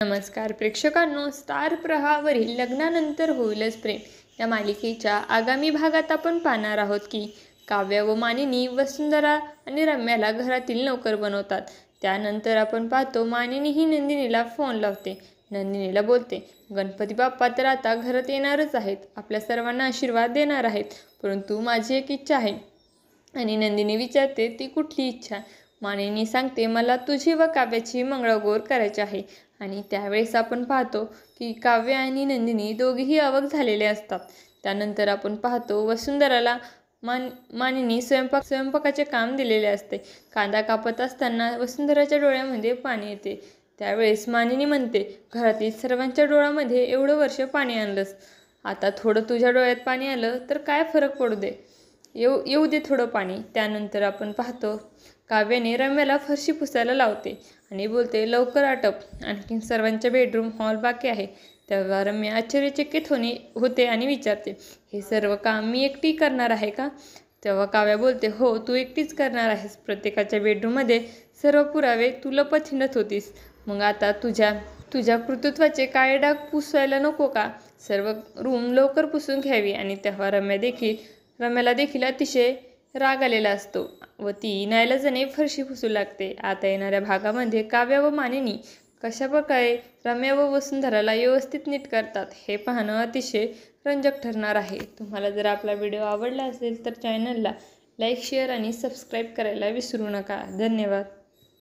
नमस्कार प्रेक्षकांनो, स्टार प्रवाहावरील लग्नानंतर होईलच प्रेम या मालिकेच्या आगामी भागात आपण पाहणार आहोत की काव्य व मानिनी वसुंधरा आणि रम्याला घरातील नोकर बनवतात। त्यानंतर आपण पाहतो मानिनी ही नंदिनीला फोन लावते। नंदिनीला बोलते, गणपती बाप्पा तर आता घरात येणारच आहेत, आपल्या सर्वांना आशीर्वाद देणार आहेत, परंतु माझी एक इच्छा आहे। आणि नंदिनी विचारते, ती कुठली इच्छा? मानिनी सांगते, मला तुझी व काव्याची मंगळागौर करायची आहे। आणि त्यावेळेस आपण पाहतो की काव्य आणि नंदिनी दोघेही अवाक झालेले असतात। त्यानंतर आपण पाहतो वसुंधराला मानिनी स्वयंपाकाचे काम दिलेले असते। कांदा कापत असताना वसुंधराच्या डोळ्यामध्ये पाणी येते। त्यावेळेस मानिनी म्हणते, घरातील सर्वांच्या डोळ्यामध्ये एवढं वर्ष पाणी आणलंस, आता थोडं तुझ्या डोळ्यात पाणी आलं तर काय फरक पडू दे, येऊ दे थोडं पाणी। त्यानंतर आपण पाहतो काव्याने रम्याला फरशी पुसायला लावते आणि बोलते, लवकर आटप, आणखी सर्वांच्या बेडरूम हॉल बाकी आहे। तेव्हा रम्या आश्चर्यचकित होते आणि विचारते, हे सर्व काम मी एकटी करणार आहे का? तेव्हा काव्या बोलते, हो, तू एकटीच करणार आहेस। प्रत्येकाच्या बेडरूममध्ये सर्व पुरावे तू लपत हिंडत होतीस, मग आता तुझ्या कर्तृत्वाचे काळे डाग पुसायला नको का? सर्व रूम लवकर पुसून घ्यावी। आणि तेव्हा रम्याला देखील अतिशय राग आलेला असतो व ती नाईलाजाने फरशी पुसू लागते। आता येणाऱ्या भागामध्ये काव्य व मानिनी कशा प्रकारे रम्या व वसुंधराला व्यवस्थित नीट करतात हे पाहणं अतिशय रंजक ठरणार आहे। तुम्हाला जर आपला व्हिडिओ आवडला असेल तर चॅनलला लाईक, शेअर आणि सबस्क्राईब करायला विसरू नका। धन्यवाद।